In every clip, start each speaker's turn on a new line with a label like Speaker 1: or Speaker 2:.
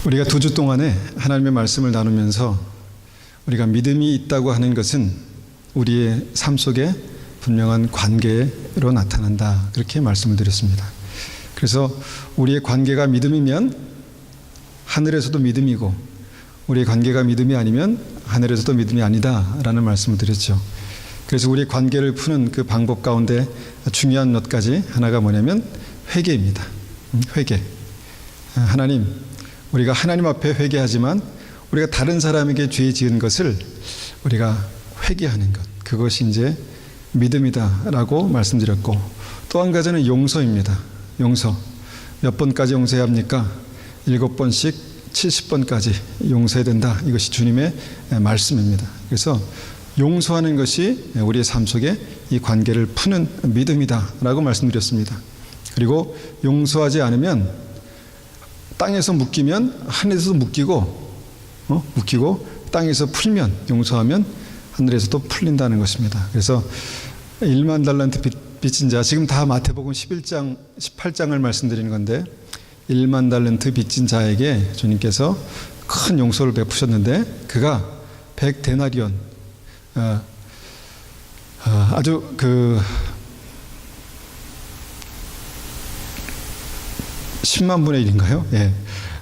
Speaker 1: 우리가 2주 동안에 하나님의 말씀을 나누면서 우리가 믿음이 있다고 하는 것은 우리의 삶 속에 분명한 관계로 나타난다, 그렇게 말씀을 드렸습니다. 그래서 우리의 관계가 믿음이면 하늘에서도 믿음이고, 우리의 관계가 믿음이 아니면 하늘에서도 믿음이 아니다 라는 말씀을 드렸죠. 그래서 우리의 관계를 푸는 그 방법 가운데 중요한 몇 가지, 하나가 뭐냐면 회개입니다. 회개. 하나님, 우리가 하나님 앞에 회개하지만 우리가 다른 사람에게 죄 지은 것을 우리가 회개하는 것, 그것이 이제 믿음이다 라고 말씀드렸고, 또 한 가지는 용서입니다. 용서. 몇 번까지 용서해야 합니까? 7번씩 70번까지 용서해야 된다. 이것이 주님의 말씀입니다. 그래서 용서하는 것이 우리의 삶 속에 이 관계를 푸는 믿음이다 라고 말씀드렸습니다. 그리고 용서하지 않으면 땅에서 묶이면 하늘에서도 묶이고, 땅에서 풀면, 용서하면 하늘에서도 풀린다는 것입니다. 그래서 1만 달란트 빚진 자, 지금 다 마태복음 11장, 18장을 말씀드리는 건데, 1만 달란트 빚진 자에게 주님께서 큰 용서를 베푸셨는데, 그가 100데나리온, 아주 10만 분의 1인가요? 예.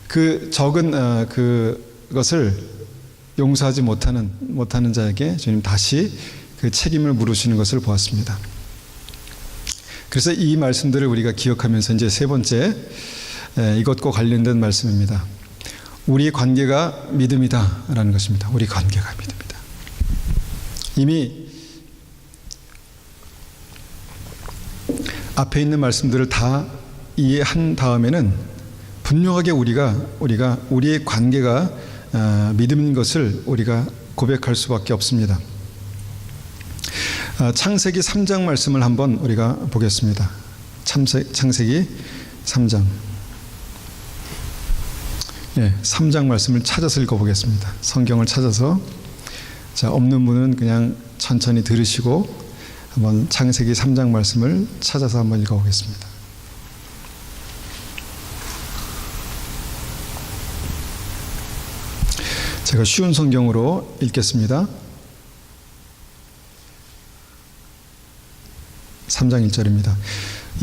Speaker 1: 그 적은 그것을 용서하지 못하는 자에게 주님 다시 그 책임을 물으시는 것을 보았습니다. 그래서 이 말씀들을 우리가 기억하면서 이제 세 번째, 이것과 관련된 말씀입니다. 우리의 관계가 믿음이다 라는 것입니다. 우리 관계가 믿음이다. 이미 앞에 있는 말씀들을 다 이해한 다음에는 분명하게 우리가 우리의 관계가 믿음인 것을 우리가 고백할 수밖에 없습니다. 창세기 3장 말씀을 한번 우리가 보겠습니다. 창세기 3장. 3장 말씀을 찾아서 읽어보겠습니다. 성경을 찾아서. 자, 없는 분은 그냥 천천히 들으시고 한번 창세기 3장 말씀을 찾아서 한번 읽어보겠습니다. 제가 쉬운 성경으로 읽겠습니다. 3장 1절입니다.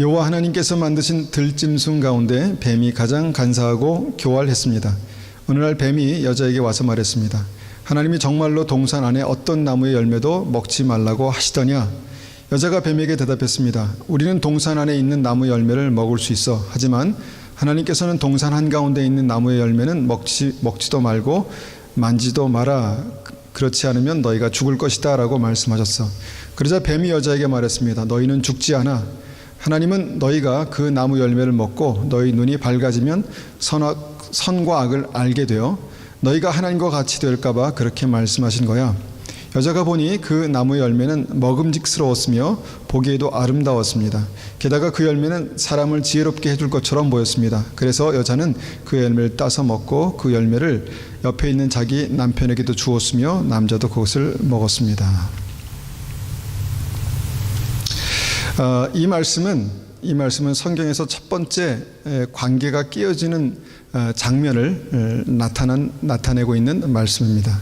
Speaker 1: 여호와 하나님께서 만드신 들짐승 가운데 뱀이 가장 간사하고 교활했습니다. 어느 날 뱀이 여자에게 와서 말했습니다. 하나님이 정말로 동산 안에 어떤 나무의 열매도 먹지 말라고 하시더냐? 여자가 뱀에게 대답했습니다. 우리는 동산 안에 있는 나무 열매를 먹을 수 있어. 하지만 하나님께서는 동산 한가운데 있는 나무의 열매는 먹지도 말고 만지도 마라. 그렇지 않으면 너희가 죽을 것이다 라고 말씀하셨어. 그러자 뱀이 여자에게 말했습니다. 너희는 죽지 않아. 하나님은 너희가 그 나무 열매를 먹고 너희 눈이 밝아지면 선과 악을 알게 되어 너희가 하나님과 같이 될까 봐 그렇게 말씀하신 거야. 여자가 보니 그 나무 열매는 먹음직스러웠으며 보기에도 아름다웠습니다. 게다가 그 열매는 사람을 지혜롭게 해줄 것처럼 보였습니다. 그래서 여자는 그 열매를 따서 먹고 그 열매를 옆에 있는 자기 남편에게도 주었으며 남자도 그것을 먹었습니다. 이 말씀은 성경에서 첫 번째 관계가 깨어지는 장면을 나타내고 있는 말씀입니다.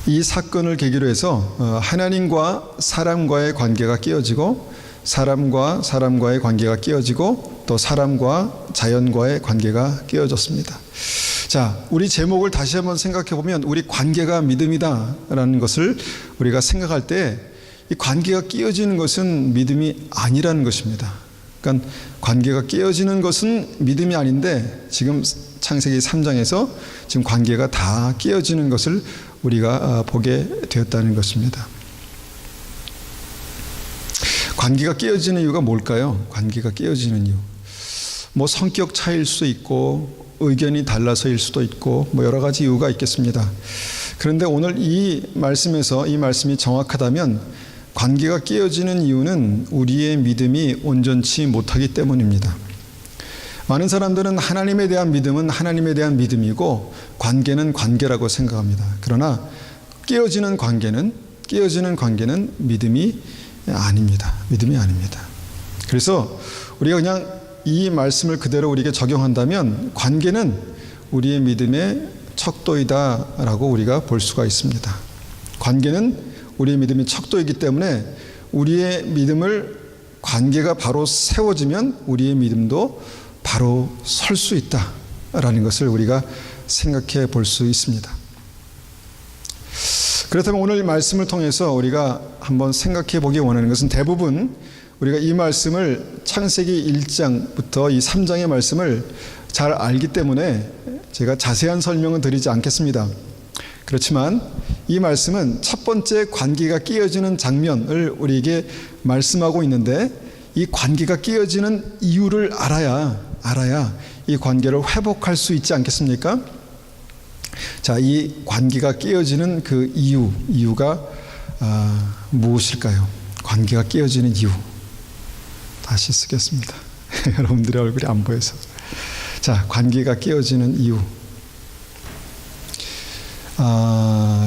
Speaker 1: 이 사건을 계기로 해서 하나님과 사람과의 관계가 깨어지고, 사람과 사람과의 관계가 깨어지고, 또 사람과 자연과의 관계가 깨어졌습니다. 자, 우리 제목을 다시 한번 생각해 보면 우리 관계가 믿음이다 라는 것을 우리가 생각할 때, 이 관계가 깨어지는 것은 믿음이 아니라는 것입니다. 그러니까 관계가 깨어지는 것은 믿음이 아닌데, 지금 창세기 3장에서 지금 관계가 다 깨어지는 것을 우리가 보게 되었다는 것입니다. 관계가 깨어지는 이유가 뭘까요? 관계가 깨어지는 이유. 성격 차이일 수도 있고, 의견이 달라서일 수도 있고, 여러 가지 이유가 있겠습니다. 그런데 오늘 이 말씀에서 이 말씀이 정확하다면 관계가 깨어지는 이유는 우리의 믿음이 온전치 못하기 때문입니다. 많은 사람들은 하나님에 대한 믿음은 하나님에 대한 믿음이고 관계는 관계라고 생각합니다. 그러나 깨어지는 관계는 믿음이 아닙니다. 믿음이 아닙니다. 그래서 우리가 그냥 이 말씀을 그대로 우리에게 적용한다면 관계는 우리의 믿음의 척도이다라고 우리가 볼 수가 있습니다. 관계는 우리의 믿음의 척도이기 때문에 우리의 믿음을 관계가 바로 세워지면 우리의 믿음도 바로 설 수 있다라는 것을 우리가 생각해 볼 수 있습니다. 그렇다면 오늘 말씀을 통해서 우리가 한번 생각해 보기 원하는 것은 대부분 우리가 이 말씀을 창세기 1장부터 이 3장의 말씀을 잘 알기 때문에 제가 자세한 설명은 드리지 않겠습니다. 그렇지만 이 말씀은 첫 번째 관계가 깨어지는 장면을 우리에게 말씀하고 있는데 이 관계가 깨어지는 이유를 알아야 이 관계를 회복할 수 있지 않겠습니까? 자, 이 관계가 깨어지는 그 이유가 무엇일까요? 관계가 깨어지는 이유. 다시 쓰겠습니다. 여러분들의 얼굴이 안 보여서. 자, 관계가 깨어지는 이유.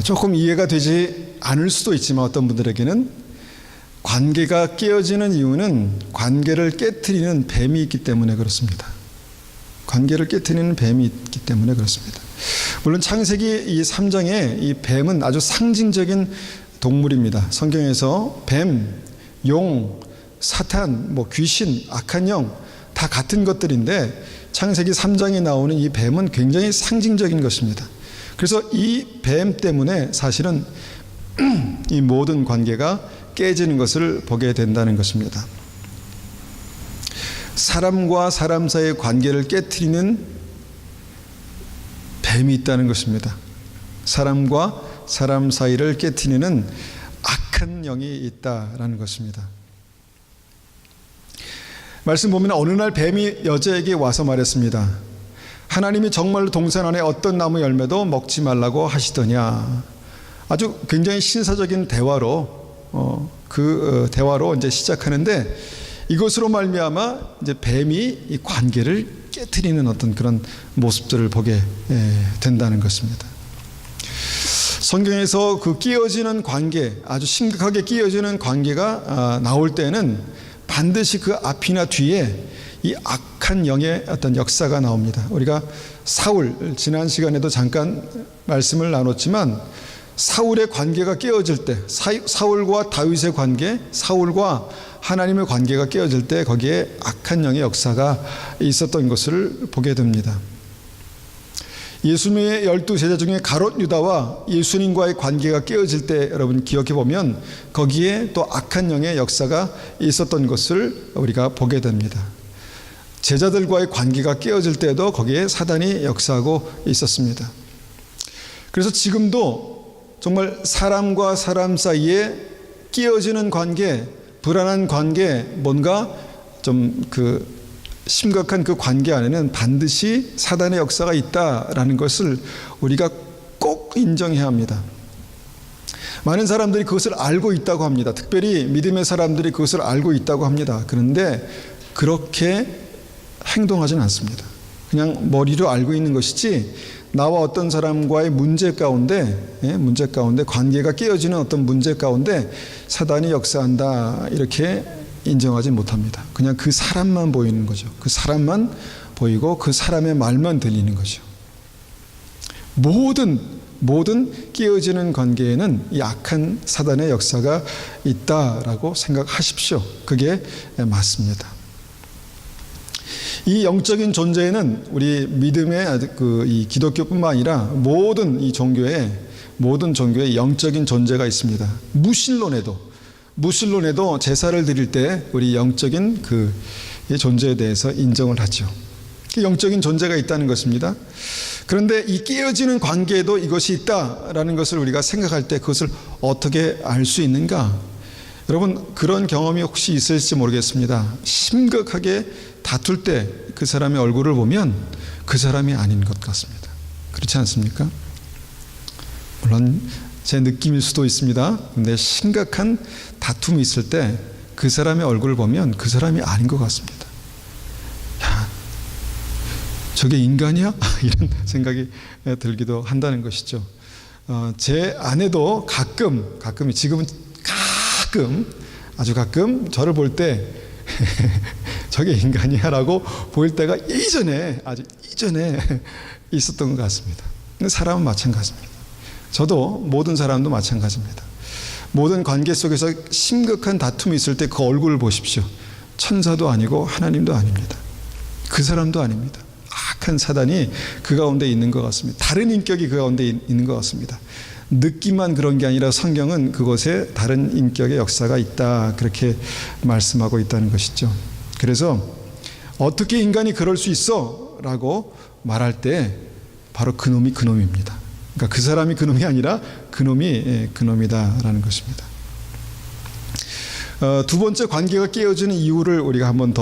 Speaker 1: 조금 이해가 되지 않을 수도 있지만 어떤 분들에게는 관계가 깨어지는 이유는 관계를 깨트리는 뱀이 있기 때문에 그렇습니다. 관계를 깨트리는 뱀이 있기 때문에 그렇습니다. 물론 창세기 이 3장에 이 뱀은 아주 상징적인 동물입니다. 성경에서 뱀, 용, 사탄, 귀신, 악한 영 다 같은 것들인데 창세기 3장에 나오는 이 뱀은 굉장히 상징적인 것입니다. 그래서 이 뱀 때문에 사실은 이 모든 관계가 깨지는 것을 보게 된다는 것입니다. 사람과 사람 사이의 관계를 깨트리는 뱀이 있다는 것입니다. 사람과 사람 사이를 깨트리는 악한 영이 있다라는 것입니다. 말씀 보면 어느 날 뱀이 여자에게 와서 말했습니다. 하나님이 정말로 동산 안에 어떤 나무 열매도 먹지 말라고 하시더냐. 아주 굉장히 신사적인 대화로 대화로 이제 시작하는데 이것으로 말미암아 이제 뱀이 이 관계를 깨트리는 어떤 그런 모습들을 보게 된다는 것입니다. 성경에서 그 끼어지는 관계, 아주 심각하게 끼어지는 관계가 나올 때는 반드시 그 앞이나 뒤에 이 악한 영의 어떤 역사가 나옵니다. 우리가 사울, 지난 시간에도 잠깐 말씀을 나눴지만 사울의 관계가 깨어질 때, 사울과 다윗의 관계, 사울과 하나님의 관계가 깨어질 때 거기에 악한 영의 역사가 있었던 것을 보게 됩니다. 예수님의 12제자 중에 가롯 유다와 예수님과의 관계가 깨어질 때 여러분 기억해 보면 거기에 또 악한 영의 역사가 있었던 것을 우리가 보게 됩니다. 제자들과의 관계가 깨어질 때도 거기에 사단이 역사하고 있었습니다. 그래서 지금도 정말 사람과 사람 사이에 끼어지는 관계, 불안한 관계, 뭔가 좀 심각한 그 관계 안에는 반드시 사단의 역사가 있다라는 것을 우리가 꼭 인정해야 합니다. 많은 사람들이 그것을 알고 있다고 합니다. 특별히 믿음의 사람들이 그것을 알고 있다고 합니다. 그런데 그렇게 행동하지는 않습니다. 그냥 머리로 알고 있는 것이지 나와 어떤 사람과의 문제 가운데 관계가 깨어지는 어떤 문제 가운데 사단이 역사한다 이렇게 인정하지 못합니다. 그냥 그 사람만 보이는 거죠. 그 사람만 보이고 그 사람의 말만 들리는 거죠. 모든 깨어지는 관계에는 이 악한 사단의 역사가 있다라고 생각하십시오. 그게 맞습니다. 이 영적인 존재에는 우리 믿음의 이 기독교뿐만 아니라 모든 종교에 영적인 존재가 있습니다. 무신론에도 제사를 드릴 때 우리 영적인 이 존재에 대해서 인정을 하죠. 영적인 존재가 있다는 것입니다. 그런데 이 깨어지는 관계에도 이것이 있다라는 것을 우리가 생각할 때 그것을 어떻게 알 수 있는가? 여러분 그런 경험이 혹시 있을지 모르겠습니다. 심각하게 다툴 때 그 사람의 얼굴을 보면 그 사람이 아닌 것 같습니다. 그렇지 않습니까? 물론 제 느낌일 수도 있습니다. 근데 심각한 다툼이 있을 때 그 사람의 얼굴을 보면 그 사람이 아닌 것 같습니다. 야, 저게 인간이야? 이런 생각이 들기도 한다는 것이죠. 제 아내도 지금은 아주 가끔 저를 볼 때 저게 인간이야 라고 보일 때가 아주 이전에 있었던 것 같습니다. 근데 사람은 마찬가지입니다. 저도 모든 사람도 마찬가지입니다. 모든 관계 속에서 심각한 다툼이 있을 때 그 얼굴을 보십시오. 천사도 아니고 하나님도 아닙니다. 그 사람도 아닙니다. 악한 사단이 그 가운데 있는 것 같습니다. 다른 인격이 그 가운데 있는 것 같습니다. 느낌만 그런 게 아니라 성경은 그곳에 다른 인격의 역사가 있다, 그렇게 말씀하고 있다는 것이죠. 그래서 어떻게 인간이 그럴 수 있어? 라고 말할 때 바로 그놈이 그놈입니다. 그러니까 그 사람이 그놈이 아니라 그놈이 그놈이다라는 것입니다. 두 번째, 관계가 깨어지는 이유를 우리가 한번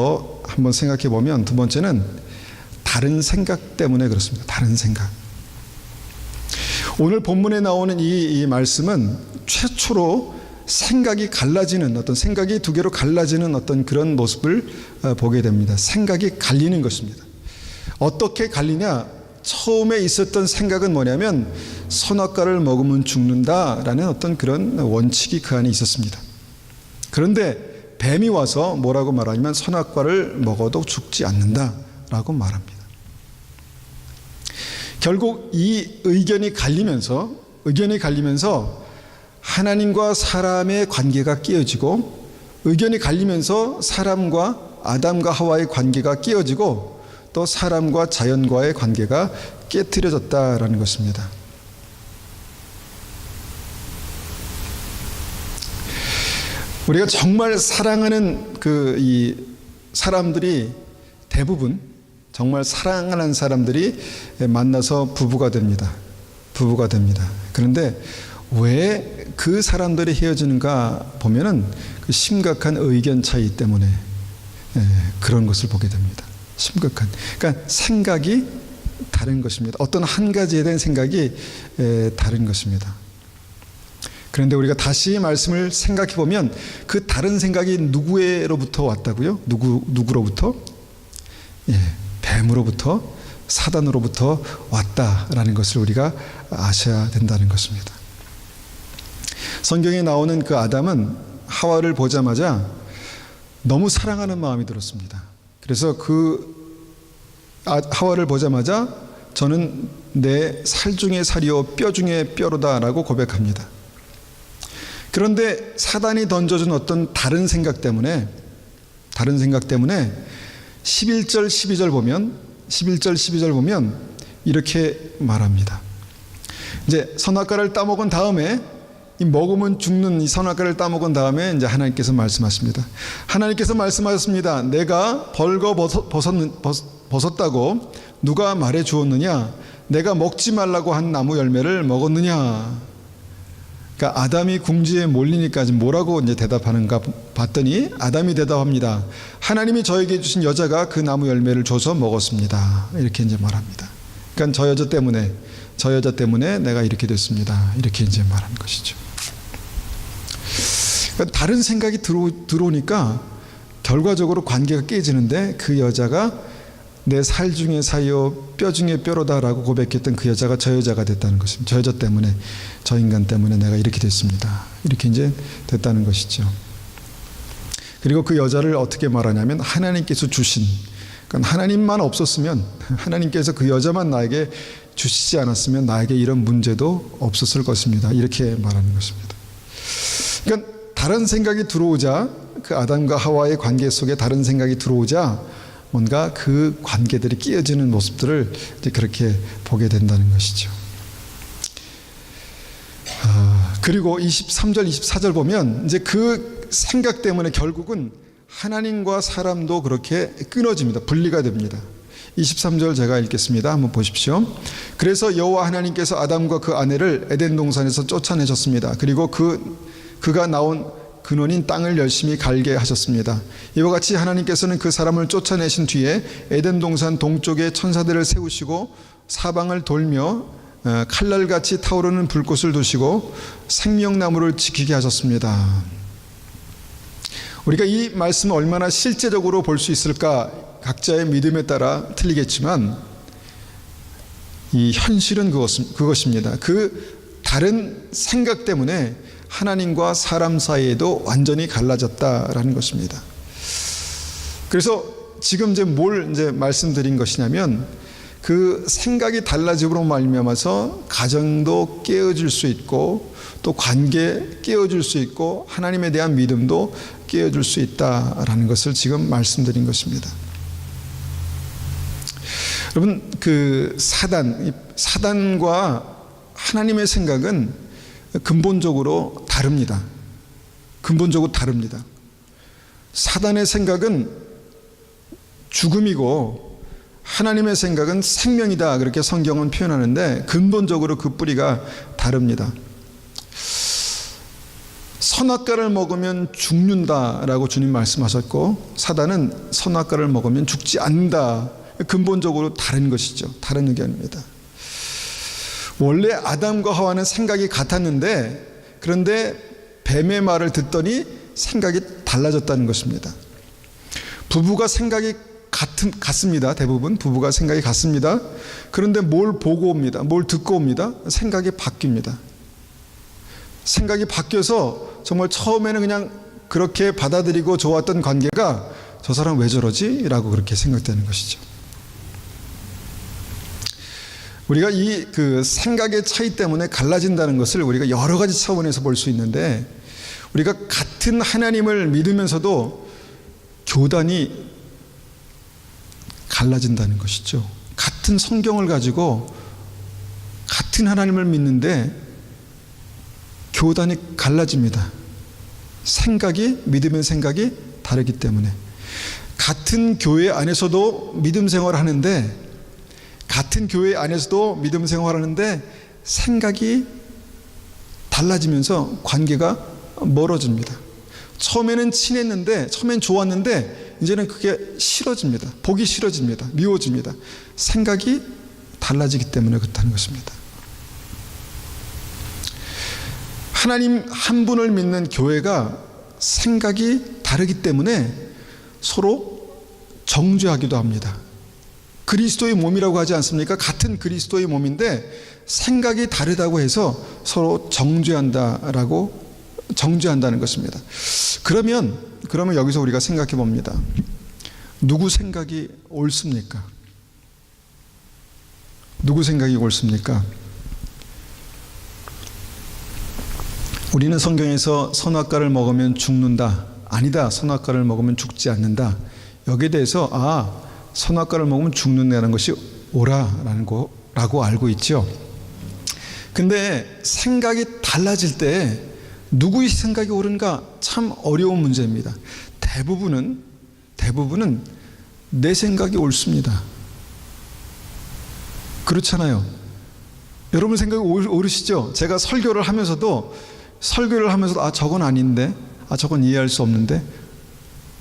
Speaker 1: 생각해 보면, 두 번째는 다른 생각 때문에 그렇습니다. 다른 생각. 오늘 본문에 나오는 이 말씀은 최초로 생각이 갈라지는, 어떤 생각이 두 개로 갈라지는 어떤 그런 모습을 보게 됩니다. 생각이 갈리는 것입니다. 어떻게 갈리냐? 처음에 있었던 생각은 뭐냐면 선악과를 먹으면 죽는다라는 어떤 그런 원칙이 그 안에 있었습니다. 그런데 뱀이 와서 뭐라고 말하냐면 선악과를 먹어도 죽지 않는다라고 말합니다. 결국 이 의견이 갈리면서 하나님과 사람의 관계가 깨어지고, 의견이 갈리면서 사람과 아담과 하와의 관계가 깨어지고, 또 사람과 자연과의 관계가 깨트려졌다라는 것입니다. 우리가 정말 사랑하는 이 사람들이 대부분, 정말 사랑하는 사람들이 만나서 부부가 됩니다. 그런데 왜 그 사람들이 헤어지는가 보면은 그 심각한 의견 차이 때문에 그런 것을 보게 됩니다. 심각한. 그러니까 생각이 다른 것입니다. 어떤 한 가지에 대한 생각이 다른 것입니다. 그런데 우리가 다시 말씀을 생각해 보면 그 다른 생각이 누구로부터 왔다고요? 누구로부터? 뱀으로부터, 사단으로부터 왔다라는 것을 우리가 아셔야 된다는 것입니다. 성경에 나오는 그 아담은 하와를 보자마자 너무 사랑하는 마음이 들었습니다. 그래서 그 하와를 보자마자 저는 내 살 중에 살이요 뼈 중에 뼈로다라고 고백합니다. 그런데 사단이 던져준 어떤 다른 생각 때문에 11절 12절 보면 이렇게 말합니다. 이제 선악과를 따먹은 다음에, 이 먹으면 죽는 이 선악과를 따먹은 다음에 이제 하나님께서 말씀하십니다. 내가 벌거 벗었다고 누가 말해 주었느냐? 내가 먹지 말라고 한 나무 열매를 먹었느냐? 그러니까 아담이 궁지에 몰리니까 뭐라고 이제 대답하는가 봤더니 아담이 대답합니다. 하나님이 저에게 주신 여자가 그 나무 열매를 줘서 먹었습니다. 이렇게 이제 말합니다. 그러니까 저 여자 때문에 내가 이렇게 됐습니다. 이렇게 이제 말하는 것이죠. 그러니까 다른 생각이 들어오니까 결과적으로 관계가 깨지는데, 그 여자가 내 살 중에 살이요 뼈 중에 뼈로다라고 고백했던 그 여자가 저 여자가 됐다는 것입니다. 저 여자 때문에, 저 인간 때문에 내가 이렇게 됐습니다. 이렇게 이제 됐다는 것이죠. 그리고 그 여자를 어떻게 말하냐면 하나님께서 주신, 그러니까 하나님만 없었으면, 하나님께서 그 여자만 나에게 주시지 않았으면 나에게 이런 문제도 없었을 것입니다. 이렇게 말하는 것입니다. 그러니까 다른 생각이 들어오자, 그 아담과 하와의 관계 속에 다른 생각이 들어오자 뭔가 그 관계들이 깨어지는 모습들을 이제 그렇게 보게 된다는 것이죠. 그리고 23절, 24절 보면 이제 그 생각 때문에 결국은 하나님과 사람도 그렇게 끊어집니다. 분리가 됩니다. 23절 제가 읽겠습니다. 한번 보십시오. 그래서 여호와 하나님께서 아담과 그 아내를 에덴 동산에서 쫓아내셨습니다. 그리고 그가 나온 근원인 땅을 열심히 갈게 하셨습니다. 이와 같이 하나님께서는 그 사람을 쫓아내신 뒤에 에덴 동산 동쪽에 천사들을 세우시고 사방을 돌며 칼날같이 타오르는 불꽃을 두시고 생명나무를 지키게 하셨습니다. 우리가 이 말씀을 얼마나 실제적으로 볼 수 있을까, 각자의 믿음에 따라 틀리겠지만 이 현실은 그것입니다. 그 다른 생각 때문에 하나님과 사람 사이에도 완전히 갈라졌다라는 것입니다. 그래서 지금 이제 뭘 이제 말씀드린 것이냐면 그 생각이 달라짐으로 말미암아서 가정도 깨어질 수 있고 또 관계 깨어질 수 있고 하나님에 대한 믿음도 깨어질 수 있다라는 것을 지금 말씀드린 것입니다. 여러분, 그 사단과 하나님의 생각은 근본적으로 다릅니다. 근본적으로 다릅니다. 사단의 생각은 죽음이고 하나님의 생각은 생명이다, 그렇게 성경은 표현하는데 근본적으로 그 뿌리가 다릅니다. 선악과를 먹으면 죽는다라고 주님 말씀하셨고 사단은 선악과를 먹으면 죽지 않는다. 근본적으로 다른 것이죠. 다른 의견입니다. 원래 아담과 하와는 생각이 같았는데 그런데 뱀의 말을 듣더니 생각이 달라졌다는 것입니다. 부부가 생각이 같습니다. 대부분 부부가 생각이 같습니다. 그런데 뭘 보고 옵니다. 뭘 듣고 옵니다. 생각이 바뀝니다. 생각이 바뀌어서 정말 처음에는 그냥 그렇게 받아들이고 좋았던 관계가 저 사람 왜 저러지? 라고 그렇게 생각되는 것이죠. 우리가 이 그 생각의 차이 때문에 갈라진다는 것을 우리가 여러 가지 차원에서 볼 수 있는데 우리가 같은 하나님을 믿으면서도 교단이 갈라진다는 것이죠. 같은 성경을 가지고 같은 하나님을 믿는데 교단이 갈라집니다. 믿음의 생각이 다르기 때문에. 같은 교회 안에서도 믿음 생활을 하는데 생각이 달라지면서 관계가 멀어집니다. 처음에는 친했는데, 처음엔 좋았는데 이제는 그게 싫어집니다. 보기 싫어집니다. 미워집니다. 생각이 달라지기 때문에 그렇다는 것입니다. 하나님 한 분을 믿는 교회가 생각이 다르기 때문에 서로 정죄하기도 합니다. 그리스도의 몸이라고 하지 않습니까? 같은 그리스도의 몸인데 생각이 다르다고 해서 서로 정죄한다는 것입니다. 그러면 여기서 우리가 생각해 봅니다. 누구 생각이 옳습니까? 누구 생각이 옳습니까? 우리는 성경에서 선악과를 먹으면 죽는다, 아니다, 선악과를 먹으면 죽지 않는다, 여기에 대해서 선악과를 먹으면 죽는다는 것이 옳아라는 거라고 알고 있죠. 근데 생각이 달라질 때 누구의 생각이 옳은가 참 어려운 문제입니다. 대부분은 내 생각이 옳습니다. 그렇잖아요. 여러분 생각이 옳으시죠? 제가 설교를 하면서도 저건 아닌데, 저건 이해할 수 없는데,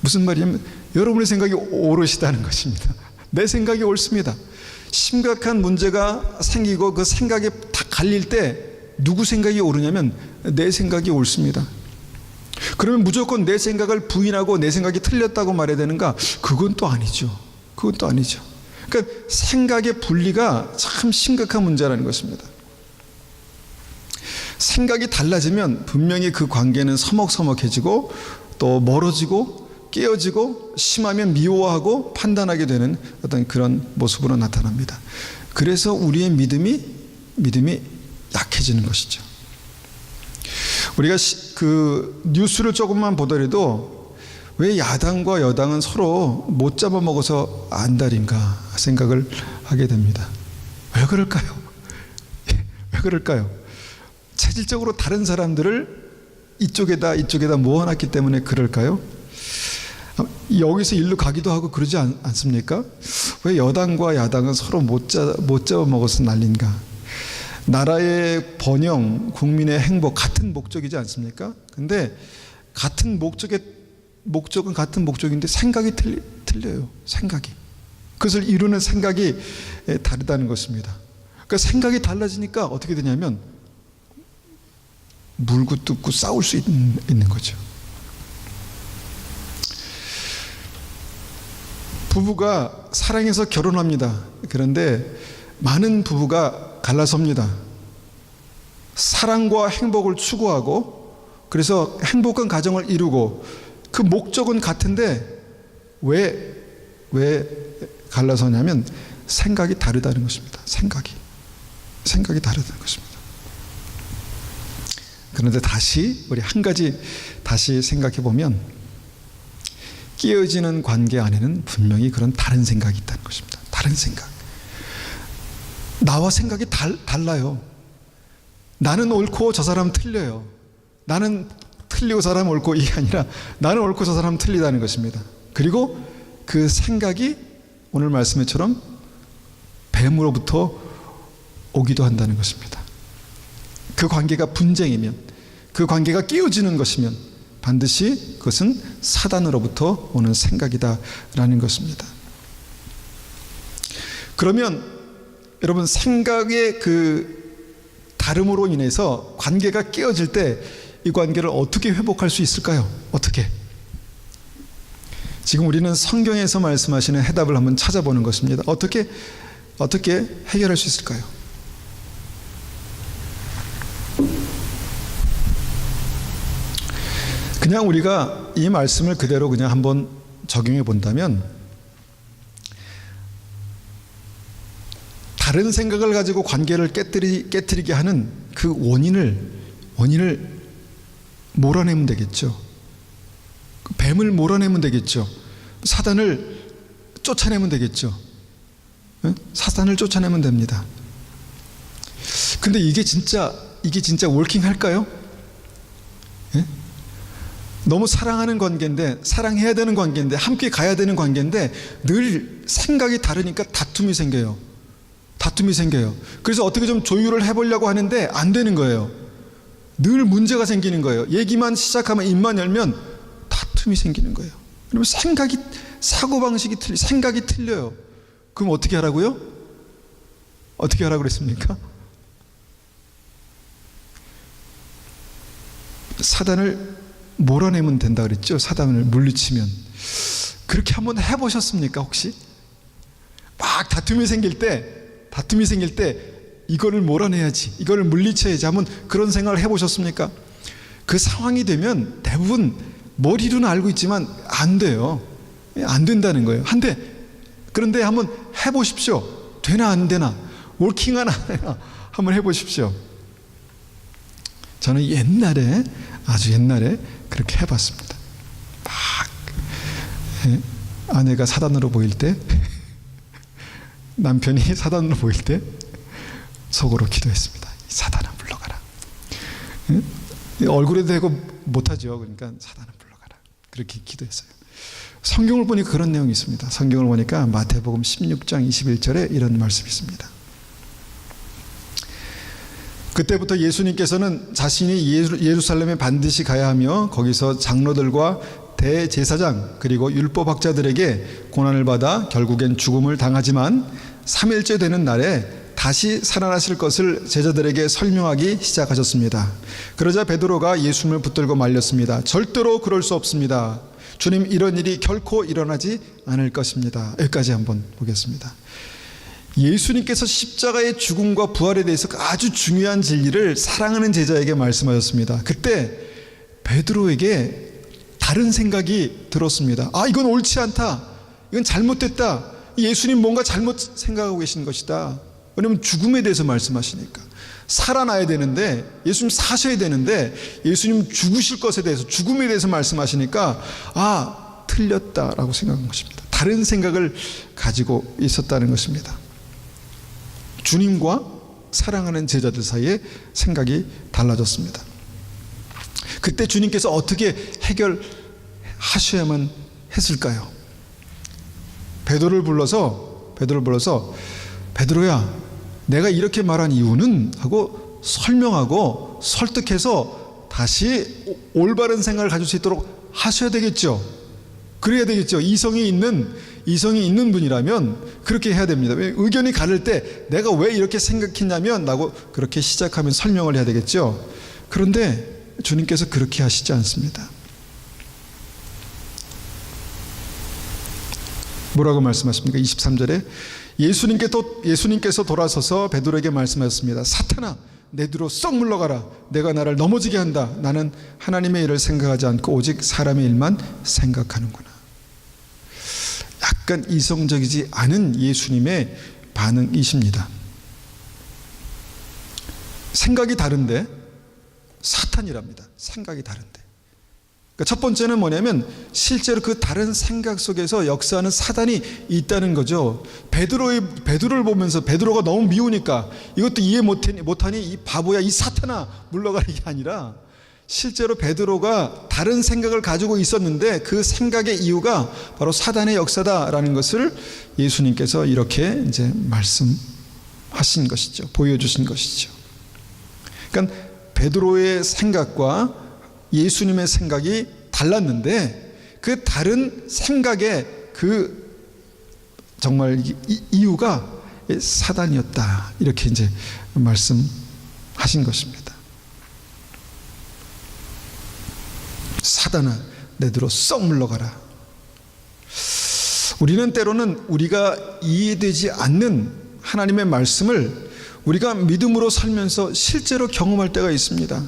Speaker 1: 무슨 말이냐면 여러분의 생각이 옳으시다는 것입니다. 내 생각이 옳습니다. 심각한 문제가 생기고 그 생각이 다 갈릴 때 누구 생각이 옳으냐면 내 생각이 옳습니다. 그러면 무조건 내 생각을 부인하고 내 생각이 틀렸다고 말해야 되는가? 그건 또 아니죠. 그러니까 생각의 분리가 참 심각한 문제라는 것입니다. 생각이 달라지면 분명히 그 관계는 서먹서먹해지고 또 멀어지고 깨어지고 심하면 미워하고 판단하게 되는 어떤 그런 모습으로 나타납니다. 그래서 우리의 믿음이 약해지는 것이죠. 우리가 그 뉴스를 조금만 보더라도 왜 야당과 여당은 서로 못 잡아먹어서 안달인가 생각을 하게 됩니다. 왜 그럴까요? 왜 그럴까요? 체질적으로 다른 사람들을 이쪽에다 모아놨기 때문에 그럴까요? 여기서 일로 가기도 하고 그러지 않습니까? 왜 여당과 야당은 서로 못 잡아먹어서 난린가? 나라의 번영, 국민의 행복 같은 목적이지 않습니까? 근데 같은 목적은 같은 목적인데 생각이 틀려요. 생각이. 그것을 이루는 생각이 다르다는 것입니다. 그러니까 생각이 달라지니까 어떻게 되냐면 물고 뜯고 싸울 수 있는 거죠. 부부가 사랑해서 결혼합니다. 그런데 많은 부부가 갈라섭니다. 사랑과 행복을 추구하고 그래서 행복한 가정을 이루고 그 목적은 같은데 왜 왜 갈라서냐면 생각이 다르다는 것입니다. 생각이 다르다는 것입니다. 그런데 다시 우리 한 가지 다시 생각해 보면 깨어지는 관계 안에는 분명히 그런 다른 생각이 있다는 것입니다. 다른 생각. 나와 생각이 달라요. 나는 옳고 저 사람 틀려요. 나는 틀리고 저 사람 옳고, 이게 아니라 나는 옳고 저 사람 틀리다는 것입니다. 그리고 그 생각이 오늘 말씀처럼 뱀으로부터 오기도 한다는 것입니다. 그 관계가 분쟁이면, 그 관계가 깨어지는 것이면 반드시 그것은 사단으로부터 오는 생각이다라는 것입니다. 그러면 여러분, 생각의 그 다름으로 인해서 관계가 깨어질 때 이 관계를 어떻게 회복할 수 있을까요? 어떻게? 지금 우리는 성경에서 말씀하시는 해답을 한번 찾아보는 것입니다. 어떻게 해결할 수 있을까요? 그냥 우리가 이 말씀을 그대로 그냥 한번 적용해 본다면, 다른 생각을 가지고 관계를 깨뜨리게 하는 그 원인을 몰아내면 되겠죠. 뱀을 몰아내면 되겠죠. 사단을 쫓아내면 되겠죠. 사단을 쫓아내면 됩니다. 근데 이게 진짜 워킹 할까요? 너무 사랑하는 관계인데, 사랑해야 되는 관계인데, 함께 가야 되는 관계인데 늘 생각이 다르니까 다툼이 생겨요. 그래서 어떻게 좀 조율을 해보려고 하는데 안 되는 거예요. 늘 문제가 생기는 거예요. 얘기만 시작하면, 입만 열면 다툼이 생기는 거예요. 그러면 사고방식이 생각이 틀려요. 그럼 어떻게 하라고요? 어떻게 하라고 그랬습니까? 사단을 몰아내면 된다 그랬죠. 사단을 물리치면. 그렇게 한번 해보셨습니까, 혹시? 막 다툼이 생길 때 이거를 몰아내야지, 이거를 물리쳐야지 한번 그런 생각을 해보셨습니까? 그 상황이 되면 대부분 머리로는 알고 있지만 안 돼요. 안 된다는 거예요. 그런데 한번 해보십시오. 되나 안 되나, 워킹하나 안 하나 한번 해보십시오. 저는 아주 옛날에 그렇게 해봤습니다. 막 아내가 사단으로 보일 때, 남편이 사단으로 보일 때 속으로 기도했습니다. 사단아 물러가라. 얼굴에 대고 못하죠. 그러니까 사단아 물러가라. 그렇게 기도했어요. 성경을 보니까 그런 내용이 있습니다. 성경을 보니까 마태복음 16장 21절에 이런 말씀이 있습니다. 그때부터 예수님께서는 자신이 예루살렘에 반드시 가야 하며 거기서 장로들과 대제사장 그리고 율법학자들에게 고난을 받아 결국엔 죽음을 당하지만 3일째 되는 날에 다시 살아나실 것을 제자들에게 설명하기 시작하셨습니다. 그러자 베드로가 예수님을 붙들고 말렸습니다. 절대로 그럴 수 없습니다. 주님, 이런 일이 결코 일어나지 않을 것입니다. 여기까지 한번 보겠습니다. 예수님께서 십자가의 죽음과 부활에 대해서 아주 중요한 진리를 사랑하는 제자에게 말씀하셨습니다. 그때 베드로에게 다른 생각이 들었습니다. 이건 옳지 않다. 이건 잘못됐다. 예수님 뭔가 잘못 생각하고 계신 것이다. 왜냐하면 죽음에 대해서 말씀하시니까. 살아나야 되는데, 예수님 사셔야 되는데 예수님 죽으실 것에 대해서, 죽음에 대해서 말씀하시니까 틀렸다라고 생각한 것입니다. 다른 생각을 가지고 있었다는 것입니다. 주님과 사랑하는 제자들 사이에 생각이 달라졌습니다. 그때 주님께서 어떻게 해결하셔야만 했을까요? 베드로를 불러서 베드로야, 내가 이렇게 말한 이유는 하고 설명하고 설득해서 다시 올바른 생각을 가질 수 있도록 하셔야 되겠죠. 그래야 되겠죠. 이성이 있는 분이라면 그렇게 해야 됩니다. 의견이 다를 때 내가 왜 이렇게 생각했냐면 라고 그렇게 시작하면 설명을 해야 되겠죠. 그런데 주님께서 그렇게 하시지 않습니다. 뭐라고 말씀하십니까? 23절에 예수님께서 돌아서서 베드로에게 말씀하셨습니다. 사탄아, 내 뒤로 썩 물러가라. 내가 나를 넘어지게 한다. 나는 하나님의 일을 생각하지 않고 오직 사람의 일만 생각하는구나. 약간 이성적이지 않은 예수님의 반응이십니다. 생각이 다른데 사탄이랍니다. 생각이 다른데. 그러니까 첫 번째는 뭐냐면 실제로 그 다른 생각 속에서 역사하는 사단이 있다는 거죠. 베드로를 보면서 베드로가 너무 미우니까 이것도 이해 못하니 이 바보야, 이 사탄아, 물러가라, 이게 아니라 실제로 베드로가 다른 생각을 가지고 있었는데 그 생각의 이유가 바로 사단의 역사다라는 것을 예수님께서 이렇게 이제 말씀하신 것이죠. 보여주신 것이죠. 그러니까 베드로의 생각과 예수님의 생각이 달랐는데 그 다른 생각의 그 정말 이유가 사단이었다, 이렇게 이제 말씀하신 것입니다. 사단아, 내 뒤로 썩 물러가라. 우리는 때로는 우리가 이해되지 않는 하나님의 말씀을 우리가 믿음으로 살면서 실제로 경험할 때가 있습니다.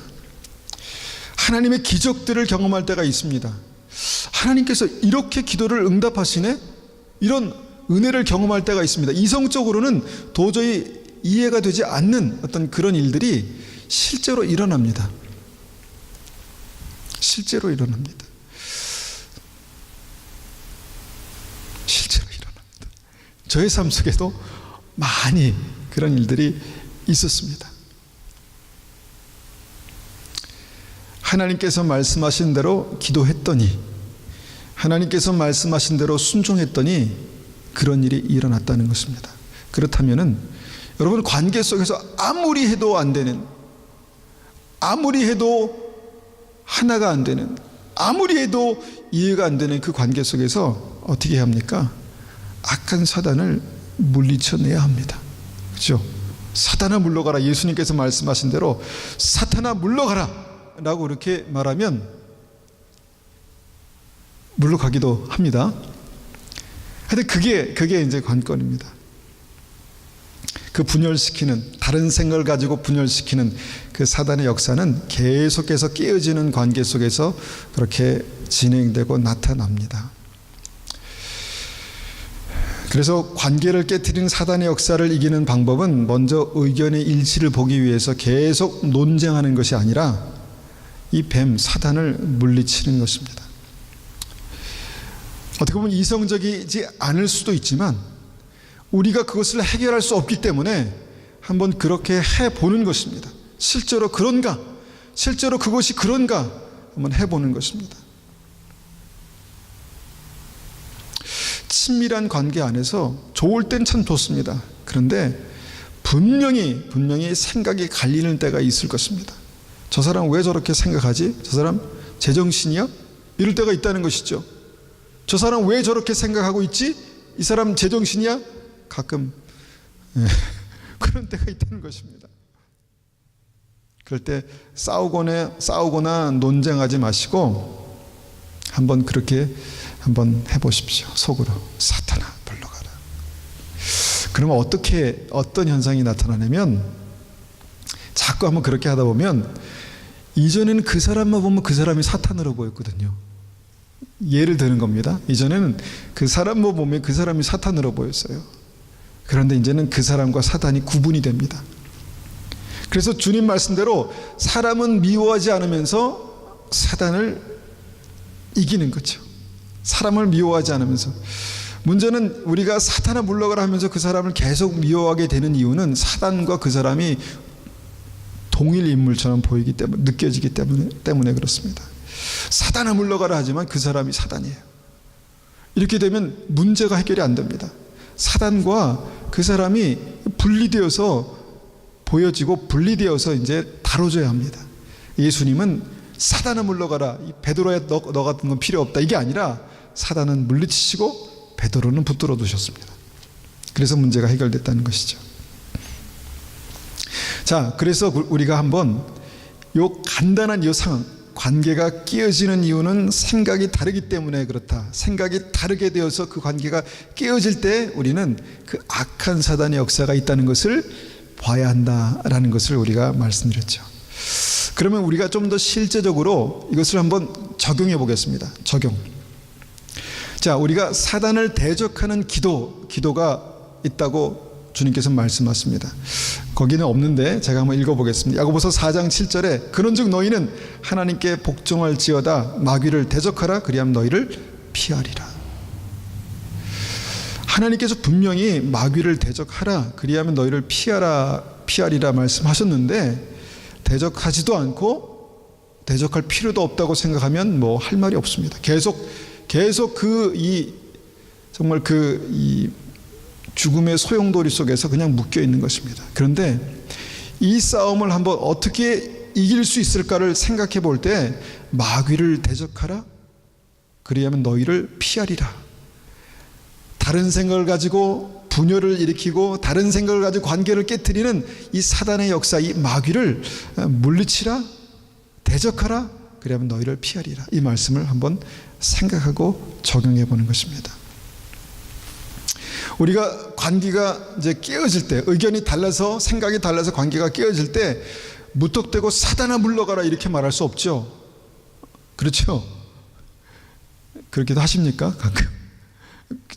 Speaker 1: 하나님의 기적들을 경험할 때가 있습니다. 하나님께서 이렇게 기도를 응답하시네? 이런 은혜를 경험할 때가 있습니다. 이성적으로는 도저히 이해가 되지 않는 어떤 그런 일들이 실제로 일어납니다. 실제로 일어납니다. 실제로 일어납니다. 저의 삶 속에도 많이 그런 일들이 있었습니다. 하나님께서 말씀하신 대로 기도했더니, 하나님께서 말씀하신 대로 순종했더니 그런 일이 일어났다는 것입니다. 그렇다면은 여러분, 관계 속에서 아무리 해도 안 되는, 아무리 해도 하나가 안 되는, 아무리 해도 이해가 안 되는 그 관계 속에서 어떻게 해야 합니까? 악한 사단을 물리쳐내야 합니다. 그렇죠? 사탄아 물러가라. 예수님께서 말씀하신 대로 사탄아 물러가라 라고 이렇게 말하면 물러가기도 합니다. 하여튼 그게 이제 관건입니다. 그 분열시키는, 다른 생각을 가지고 분열시키는 그 사단의 역사는 계속해서 깨어지는 관계 속에서 그렇게 진행되고 나타납니다. 그래서 관계를 깨트리는 사단의 역사를 이기는 방법은 먼저 의견의 일치를 보기 위해서 계속 논쟁하는 것이 아니라 이 뱀, 사단을 물리치는 것입니다. 어떻게 보면 이성적이지 않을 수도 있지만 우리가 그것을 해결할 수 없기 때문에 한번 그렇게 해보는 것입니다. 실제로 그런가? 실제로 그것이 그런가? 한번 해보는 것입니다. 친밀한 관계 안에서 좋을 땐 참 좋습니다. 그런데 분명히 생각이 갈리는 때가 있을 것입니다. 저 사람 왜 저렇게 생각하지? 저 사람 제정신이야? 이럴 때가 있다는 것이죠. 저 사람 왜 저렇게 생각하고 있지? 이 사람 제정신이야? 가끔 그런 때가 있다는 것입니다. 그럴 때 싸우거나 논쟁하지 마시고 한번 그렇게 한번 해보십시오. 속으로 사탄아 물러가라. 그러면 어떤 현상이 나타나냐면 자꾸 한번 그렇게 하다 보면 이전에는 그 사람만 보면 그 사람이 사탄으로 보였거든요. 예를 드는 겁니다. 이전에는 그 사람만 보면 그 사람이 사탄으로 보였어요. 그런데 이제는 그 사람과 사탄이 구분이 됩니다. 그래서 주님 말씀대로 사람은 미워하지 않으면서 사단을 이기는 거죠. 사람을 미워하지 않으면서. 문제는 우리가 사탄아 물러가라 하면서 그 사람을 계속 미워하게 되는 이유는 사단과 그 사람이 동일 인물처럼 보이기 때문에, 느껴지기 때문에 그렇습니다. 사단아 물러가라 하지만 그 사람이 사단이에요. 이렇게 되면 문제가 해결이 안 됩니다. 사단과 그 사람이 분리되어서 보여지고 분리되어서 이제 다뤄져야 합니다. 예수님은 사단아 물러가라, 베드로야 너 같은 건 필요 없다, 이게 아니라 사단은 물리치시고 베드로는 붙들어 두셨습니다. 그래서 문제가 해결됐다는 것이죠. 자, 그래서 우리가 한번 요 간단한 요 상황, 관계가 깨어지는 이유는 생각이 다르기 때문에 그렇다. 생각이 다르게 되어서 그 관계가 깨어질 때 우리는 그 악한 사단의 역사가 있다는 것을 봐야 한다라는 것을 우리가 말씀드렸죠. 그러면 우리가 좀 더 실제적으로 이것을 한번 적용해 보겠습니다. 적용. 자, 우리가 사단을 대적하는 기도가 있다고 주님께서 말씀하십니다. 거기는 없는데 제가 한번 읽어보겠습니다. 야고보서 4장 7절에 그런즉 너희는 하나님께 복종할지어다 마귀를 대적하라 그리하면 너희를 피하리라. 하나님께서 분명히 마귀를 대적하라 그리하면 너희를 피하리라 말씀하셨는데, 대적하지도 않고 대적할 필요도 없다고 생각하면 뭐 할 말이 없습니다. 계속 정말 이 죽음의 소용돌이 속에서 그냥 묶여 있는 것입니다. 그런데 이 싸움을 한번 어떻게 이길 수 있을까를 생각해 볼 때, 마귀를 대적하라 그리하면 너희를 피하리라. 다른 생각을 가지고 분열을 일으키고 다른 생각을 가지고 관계를 깨트리는 이 사단의 역사, 이 마귀를 물리치라, 대적하라 그리하면 너희를 피하리라. 이 말씀을 한번 생각하고 적용해 보는 것입니다. 우리가 관계가 이제 깨어질 때, 의견이 달라서 생각이 달라서 관계가 깨어질 때 무턱대고 사단아 물러가라 이렇게 말할 수 없죠. 그렇죠? 그렇게도 하십니까? 가끔.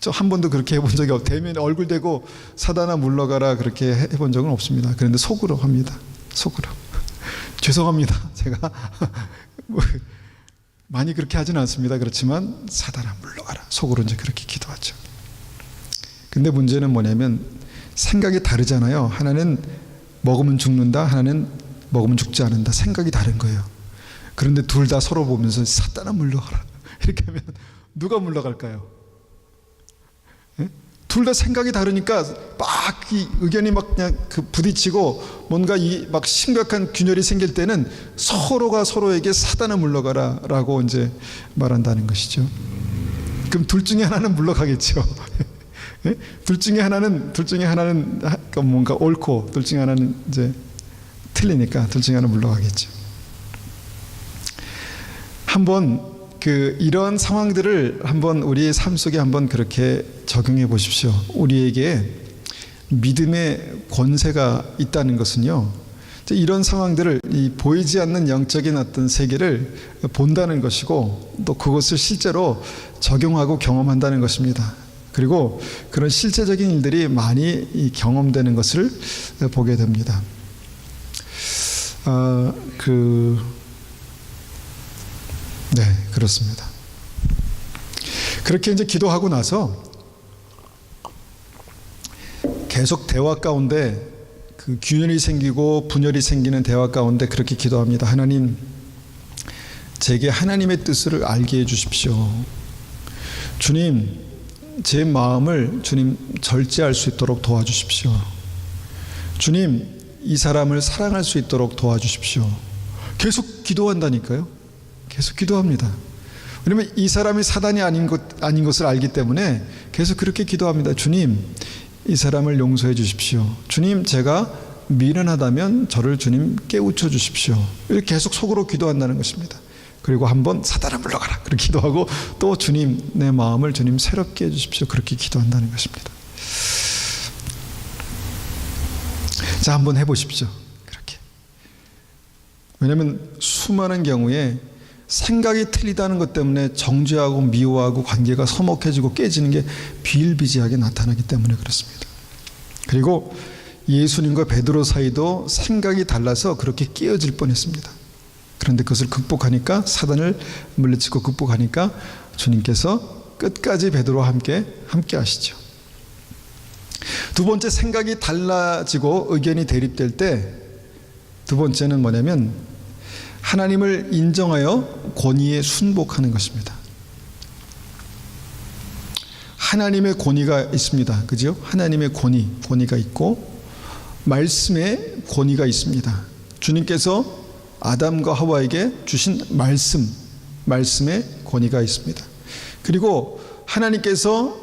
Speaker 1: 저 한 번도 그렇게 해본 적이 없고, 대면에 얼굴 대고 사단아 물러가라 그렇게 해본 적은 없습니다. 그런데 속으로 합니다. 속으로. 죄송합니다. 제가 많이 그렇게 하지는 않습니다. 그렇지만 사단아 물러가라 속으로 이제 그렇게 기도하죠. 근데 문제는 뭐냐면 생각이 다르잖아요. 하나는 먹으면 죽는다, 하나는 먹으면 죽지 않는다. 생각이 다른 거예요. 그런데 둘 다 서로 보면서 사단아 물러가라 이렇게 하면 누가 물러갈까요? 둘 다 생각이 다르니까 막 이 의견이 막 그냥 부딪히고 뭔가 막 심각한 균열이 생길 때는 서로가 서로에게 사단아 물러가라 라고 이제 말한다는 것이죠. 그럼 둘 중에 하나는 물러가겠죠. 둘 중에 하나는 뭔가 옳고 둘 중에 하나는 이제 틀리니까 둘 중에 하나는 물러가겠죠. 한번 이런 상황들을 한번 우리의 삶 속에 한번 그렇게 적용해 보십시오. 우리에게 믿음의 권세가 있다는 것은요, 이런 상황들을 이 보이지 않는 영적인 어떤 세계를 본다는 것이고, 또 그것을 실제로 적용하고 경험한다는 것입니다. 그리고 그런 실제적인 일들이 많이 경험되는 것을 보게 됩니다. 네, 그렇습니다. 그렇게 이제 기도하고 나서 계속 대화 가운데 균열이 생기고 분열이 생기는 대화 가운데 그렇게 기도합니다. 하나님, 제게 하나님의 뜻을 알게 해 주십시오. 주님, 제 마음을 주님 절제할 수 있도록 도와주십시오. 주님, 이 사람을 사랑할 수 있도록 도와주십시오. 계속 기도한다니까요. 계속 기도합니다. 왜냐하면 이 사람이 사단이 아닌 것을 알기 때문에 계속 그렇게 기도합니다. 주님, 이 사람을 용서해 주십시오. 주님, 제가 미련하다면 저를 주님 깨우쳐 주십시오. 이렇게 계속 속으로 기도한다는 것입니다. 그리고 한번 사단아 물러가라 그렇게 기도하고, 또 주님, 내 마음을 주님 새롭게 해 주십시오. 그렇게 기도한다는 것입니다. 자, 한번 해보십시오. 그렇게. 왜냐하면 수많은 경우에 생각이 틀리다는 것 때문에 정죄하고 미워하고 관계가 서먹해지고 깨지는 게 비일비재하게 나타나기 때문에 그렇습니다. 그리고 예수님과 베드로 사이도 생각이 달라서 그렇게 깨어질 뻔했습니다. 그런데 그것을 극복하니까, 사단을 물리치고 극복하니까 주님께서 끝까지 베드로와 함께 하시죠. 두 번째, 생각이 달라지고 의견이 대립될 때 두 번째는 뭐냐면 하나님을 인정하여 권위에 순복하는 것입니다. 하나님의 권위가 있습니다. 그죠? 하나님의 권위가 있고 말씀의 권위가 있습니다. 주님께서 아담과 하와에게 주신 말씀의 권위가 있습니다. 그리고 하나님께서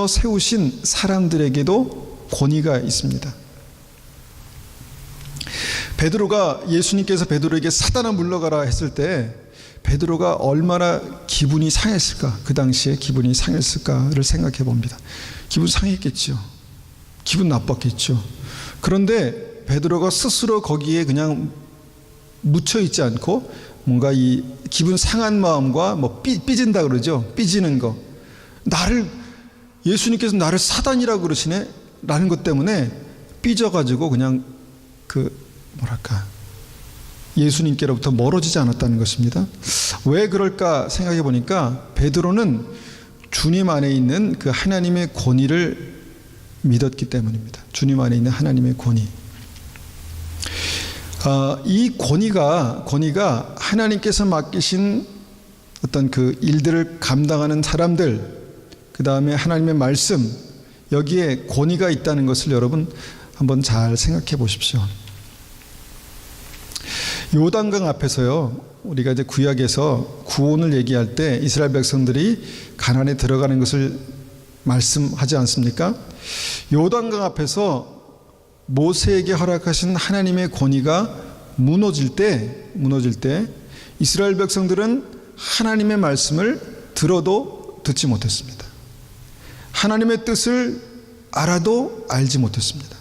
Speaker 1: 세우신 사람들에게도 권위가 있습니다. 예수님께서 베드로에게 사단아 물러가라 했을 때 베드로가 얼마나 기분이 상했을까, 그 당시에 기분이 상했을까를 생각해 봅니다. 기분 상했겠죠. 기분 나빴겠죠. 그런데 베드로가 스스로 거기에 그냥 묻혀 있지 않고 뭔가 이 기분 상한 마음과 뭐 삐진다 그러죠. 삐지는 거. 예수님께서 나를 사단이라고 그러시네? 라는 것 때문에 삐져가지고 그냥 예수님께로부터 멀어지지 않았다는 것입니다. 왜 그럴까 생각해 보니까 베드로는 주님 안에 있는 그 하나님의 권위를 믿었기 때문입니다. 주님 안에 있는 하나님의 권위. 이 권위가 하나님께서 맡기신 어떤 그 일들을 감당하는 사람들, 그 다음에 하나님의 말씀, 여기에 권위가 있다는 것을 여러분 한번 잘 생각해 보십시오. 요단강 앞에서요, 우리가 이제 구약에서 구원을 얘기할 때 이스라엘 백성들이 가나안에 들어가는 것을 말씀하지 않습니까? 요단강 앞에서 모세에게 허락하신 하나님의 권위가 무너질 때 이스라엘 백성들은 하나님의 말씀을 들어도 듣지 못했습니다. 하나님의 뜻을 알아도 알지 못했습니다.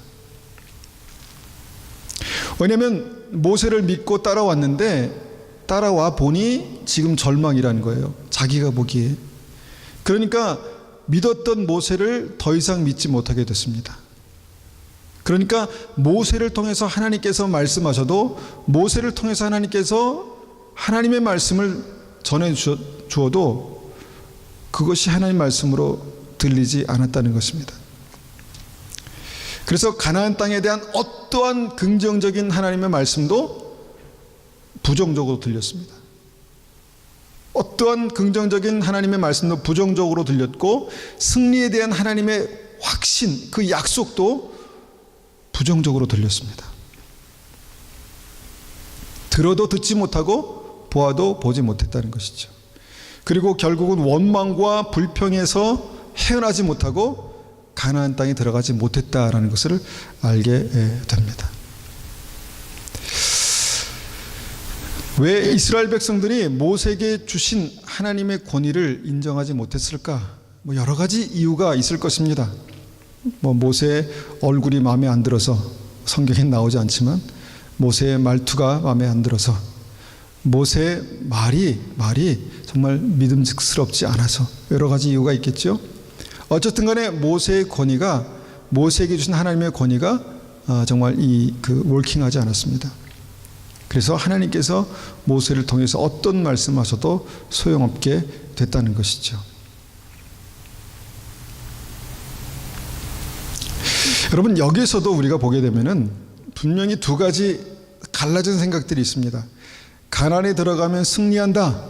Speaker 1: 왜냐하면 모세를 믿고 따라와 보니 지금 절망이라는 거예요. 자기가 보기에. 그러니까 믿었던 모세를 더 이상 믿지 못하게 됐습니다. 그러니까 모세를 통해서 하나님께서 말씀하셔도, 모세를 통해서 하나님께서 하나님의 말씀을 전해 주어도 그것이 하나님 말씀으로 들리지 않았다는 것입니다. 그래서 가나안 땅에 대한 어떠한 긍정적인 하나님의 말씀도 부정적으로 들렸습니다. 어떠한 긍정적인 하나님의 말씀도 부정적으로 들렸고, 승리에 대한 하나님의 확신, 그 약속도 부정적으로 들렸습니다. 들어도 듣지 못하고 보아도 보지 못했다는 것이죠. 그리고 결국은 원망과 불평에서 헤어나지 못하고 가나안 땅에 들어가지 못했다라는 것을 알게 됩니다. 왜 이스라엘 백성들이 모세에게 주신 하나님의 권위를 인정하지 못했을까? 여러 가지 이유가 있을 것입니다. 모세의 얼굴이 마음에 안 들어서, 성경에 나오지 않지만 모세의 말투가 마음에 안 들어서, 모세의 말이 정말 믿음직스럽지 않아서, 여러 가지 이유가 있겠죠. 어쨌든 간에 모세에게 주신 하나님의 권위가 정말 월킹하지 않았습니다. 그래서 하나님께서 모세를 통해서 어떤 말씀하셔도 소용없게 됐다는 것이죠. 여러분, 여기서도 우리가 보게 되면은 분명히 두 가지 갈라진 생각들이 있습니다. 가나안에 들어가면 승리한다.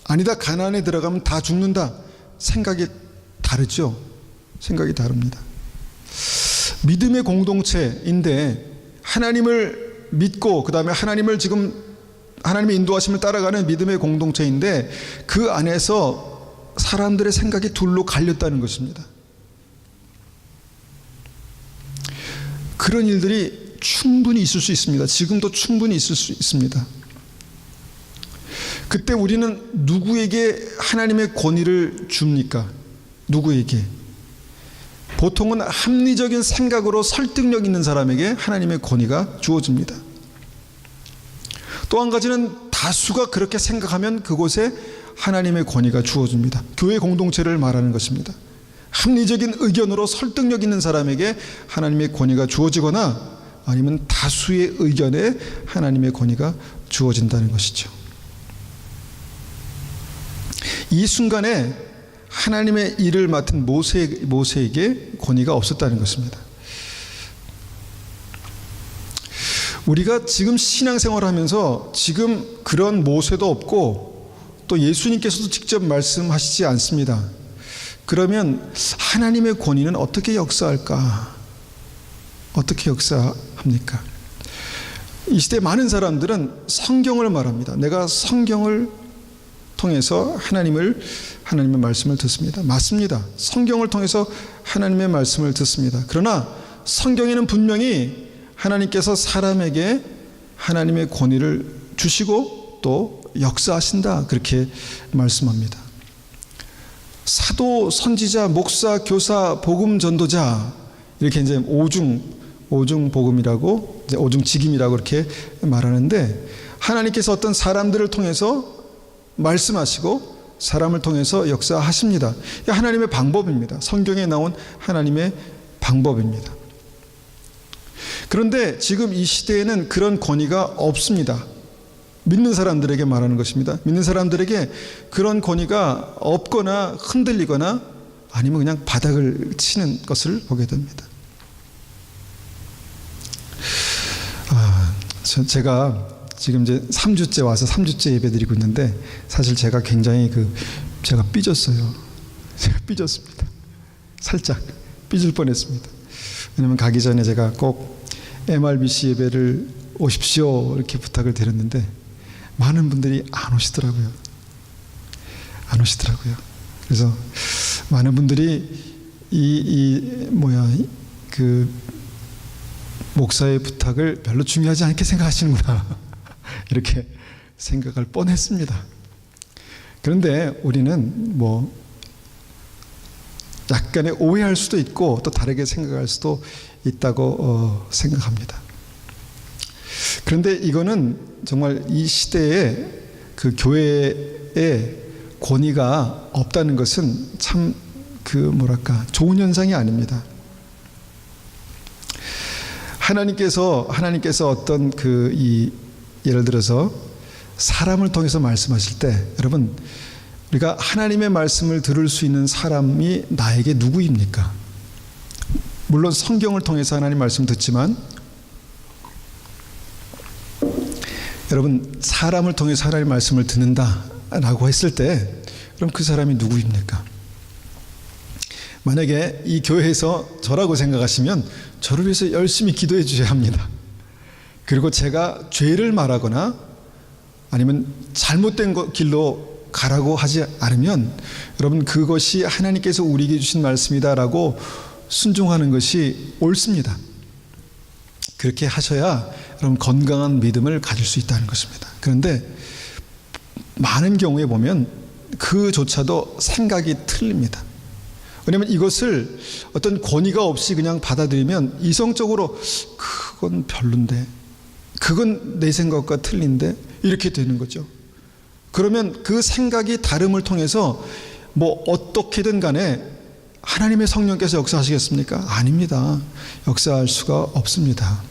Speaker 1: 아니다, 가나안에 들어가면 다 죽는다. 생각이 다르죠. 생각이 다릅니다. 믿음의 공동체인데 하나님을 믿고 그 다음에 하나님의 인도하심을 따라가는 믿음의 공동체인데 그 안에서 사람들의 생각이 둘로 갈렸다는 것입니다. 그런 일들이 충분히 있을 수 있습니다. 지금도 충분히 있을 수 있습니다. 그때 우리는 누구에게 하나님의 권위를 줍니까? 누구에게? 보통은 합리적인 생각으로 설득력 있는 사람에게 하나님의 권위가 주어집니다. 또 한 가지는 다수가 그렇게 생각하면 그곳에 하나님의 권위가 주어집니다. 교회 공동체를 말하는 것입니다. 합리적인 의견으로 설득력 있는 사람에게 하나님의 권위가 주어지거나 아니면 다수의 의견에 하나님의 권위가 주어진다는 것이죠. 이 순간에 하나님의 일을 맡은 모세에게 권위가 없었다는 것입니다. 우리가 지금 신앙생활을 하면서 지금 그런 모세도 없고 또 예수님께서도 직접 말씀하시지 않습니다. 그러면 하나님의 권위는 어떻게 역사할까? 어떻게 역사합니까? 이 시대 많은 사람들은 성경을 말합니다. 내가 성경을 통해서 하나님의 말씀을 듣습니다. 맞습니다. 성경을 통해서 하나님의 말씀을 듣습니다. 그러나 성경에는 분명히 하나님께서 사람에게 하나님의 권위를 주시고 또 역사하신다, 그렇게 말씀합니다. 사도, 선지자, 목사, 교사, 복음 전도자, 이렇게 이제 오중복음이라고, 이제 오중직임이라고 이렇게 말하는데, 하나님께서 어떤 사람들을 통해서 말씀하시고 사람을 통해서 역사하십니다. 하나님의 방법입니다. 성경에 나온 하나님의 방법입니다. 그런데 지금 이 시대에는 그런 권위가 없습니다. 믿는 사람들에게 말하는 것입니다. 믿는 사람들에게 그런 권위가 없거나 흔들리거나 아니면 그냥 바닥을 치는 것을 보게 됩니다. 제가 지금 이제 3주째 와서 3주째 예배드리고 있는데, 사실 제가 굉장히 제가 삐졌어요. 제가 삐졌습니다. 살짝 삐질 뻔했습니다. 왜냐면 가기 전에 제가 꼭 MRBC 예배를 오십시오 이렇게 부탁을 드렸는데 많은 분들이 안 오시더라고요. 그래서 많은 분들이 목사의 부탁을 별로 중요하지 않게 생각하시는구나 이렇게 생각할 뻔했습니다. 그런데 우리는 약간의 오해할 수도 있고 또 다르게 생각할 수도 있다고 생각합니다. 그런데 이거는 정말 이 시대에 교회에 권위가 없다는 것은 참 좋은 현상이 아닙니다. 하나님께서 어떤 예를 들어서 사람을 통해서 말씀하실 때, 여러분, 우리가 하나님의 말씀을 들을 수 있는 사람이 나에게 누구입니까? 물론 성경을 통해서 하나님 말씀 듣지만, 여러분, 사람을 통해서 하나님 말씀을 듣는다라고 했을 때, 그럼 그 사람이 누구입니까? 만약에 이 교회에서 저라고 생각하시면 저를 위해서 열심히 기도해 주셔야 합니다. 그리고 제가 죄를 말하거나 아니면 잘못된 길로 가라고 하지 않으면, 여러분, 그것이 하나님께서 우리에게 주신 말씀이다라고 순종하는 것이 옳습니다. 그렇게 하셔야 여러분 건강한 믿음을 가질 수 있다는 것입니다. 그런데 많은 경우에 보면 그조차도 생각이 틀립니다. 왜냐하면 이것을 어떤 권위가 없이 그냥 받아들이면 이성적으로 그건 별론데, 그건 내 생각과 틀린데, 이렇게 되는 거죠. 그러면 그 생각이 다름을 통해서 어떻게든 간에 하나님의 성령께서 역사하시겠습니까? 아닙니다. 역사할 수가 없습니다.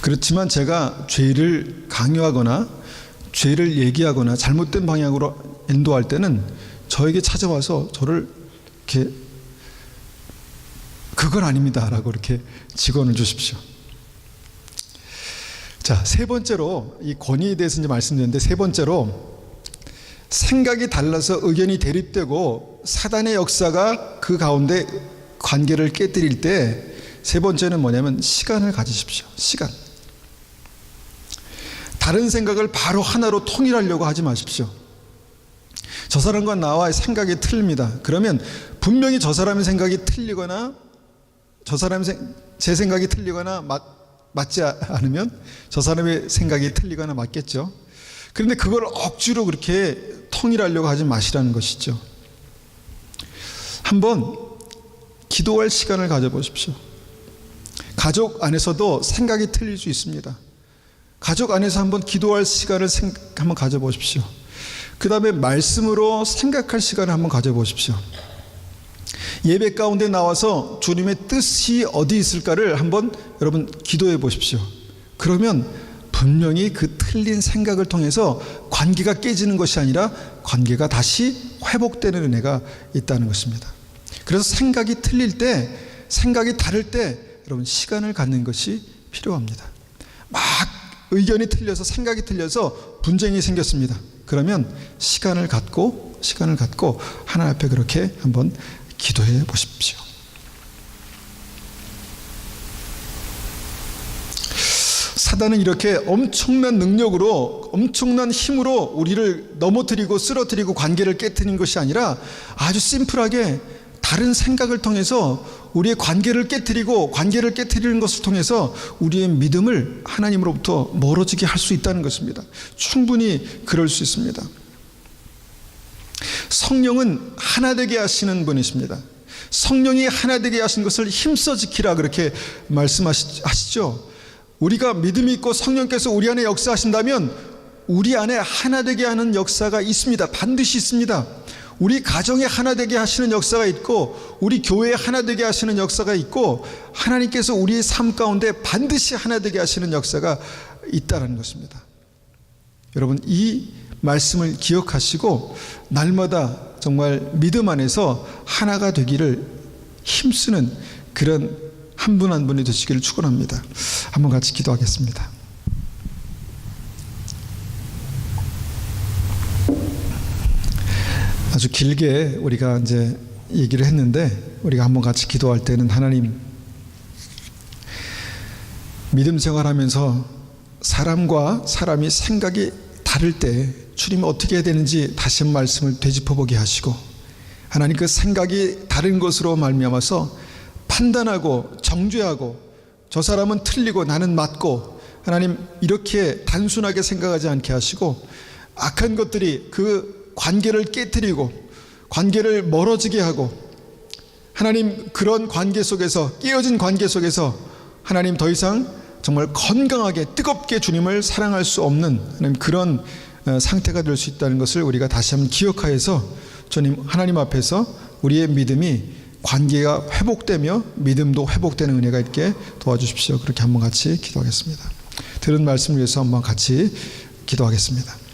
Speaker 1: 그렇지만 제가 죄를 강요하거나 죄를 얘기하거나 잘못된 방향으로 인도할 때는 저에게 찾아와서 저를 이렇게 그건 아닙니다 라고 이렇게 직언을 주십시오. 자, 세 번째로 이 권위에 대해서 이제 말씀드렸는데, 세 번째로 생각이 달라서 의견이 대립되고 사단의 역사가 그 가운데 관계를 깨뜨릴 때, 세 번째는 뭐냐면 시간을 가지십시오. 시간. 다른 생각을 바로 하나로 통일하려고 하지 마십시오. 저 사람과 나와의 생각이 틀립니다. 그러면 분명히 저 사람의 생각이 틀리거나 제 생각이 틀리거나 맞지 않으면 저 사람의 생각이 틀리거나 맞겠죠. 그런데 그걸 억지로 그렇게 통일하려고 하지 마시라는 것이죠. 한번 기도할 시간을 가져보십시오. 가족 안에서도 생각이 틀릴 수 있습니다. 가족 안에서 한번 기도할 시간을 한번 가져보십시오. 그 다음에 말씀으로 생각할 시간을 한번 가져보십시오. 예배 가운데 나와서 주님의 뜻이 어디 있을까를 한번 여러분 기도해 보십시오. 그러면 분명히 그 틀린 생각을 통해서 관계가 깨지는 것이 아니라 관계가 다시 회복되는 은혜가 있다는 것입니다. 그래서 생각이 틀릴 때, 생각이 다를 때 여러분 시간을 갖는 것이 필요합니다. 막 의견이 틀려서, 생각이 틀려서 분쟁이 생겼습니다. 그러면 시간을 갖고 하나님 앞에 그렇게 한번 기도해 보십시오. 사단은 이렇게 엄청난 능력으로, 엄청난 힘으로 우리를 넘어뜨리고 쓰러뜨리고 관계를 깨트리는 것이 아니라 아주 심플하게 다른 생각을 통해서 우리의 관계를 깨트리고, 관계를 깨트리는 것을 통해서 우리의 믿음을 하나님으로부터 멀어지게 할 수 있다는 것입니다. 충분히 그럴 수 있습니다. 성령은 하나 되게 하시는 분이십니다. 성령이 하나 되게 하신 것을 힘써 지키라 그렇게 말씀하시죠. 우리가 믿음이 있고 성령께서 우리 안에 역사하신다면 우리 안에 하나 되게 하는 역사가 있습니다. 반드시 있습니다. 우리 가정에 하나 되게 하시는 역사가 있고 우리 교회에 하나 되게 하시는 역사가 있고 하나님께서 우리의 삶 가운데 반드시 하나 되게 하시는 역사가 있다는 것입니다. 여러분, 이 말씀을 기억하시고 날마다 정말 믿음 안에서 하나가 되기를 힘쓰는 그런 한 분 한 분이 되시기를 축원합니다. 한번 같이 기도하겠습니다. 아주 길게 우리가 이제 얘기를 했는데 우리가 한번 같이 기도할 때는 하나님, 믿음 생활하면서 사람과 사람이 생각이 다를 때 주님 어떻게 해야 되는지 다시 한 말씀을 되짚어보게 하시고 하나님 그 생각이 다른 것으로 말미암아서 판단하고 정죄하고 저 사람은 틀리고 나는 맞고 하나님 이렇게 단순하게 생각하지 않게 하시고 악한 것들이 그 관계를 깨뜨리고 관계를 멀어지게 하고 하나님 그런 관계 속에서 깨어진 관계 속에서 하나님 더 이상 정말 건강하게 뜨겁게 주님을 사랑할 수 없는 하나님 그런 상태가 될 수 있다는 것을 우리가 다시 한번 기억하여서 주님 하나님 앞에서 우리의 믿음이 관계가 회복되며 믿음도 회복되는 은혜가 있게 도와주십시오. 그렇게 한번 같이 기도하겠습니다. 들은 말씀을 위해서 한번 같이 기도하겠습니다.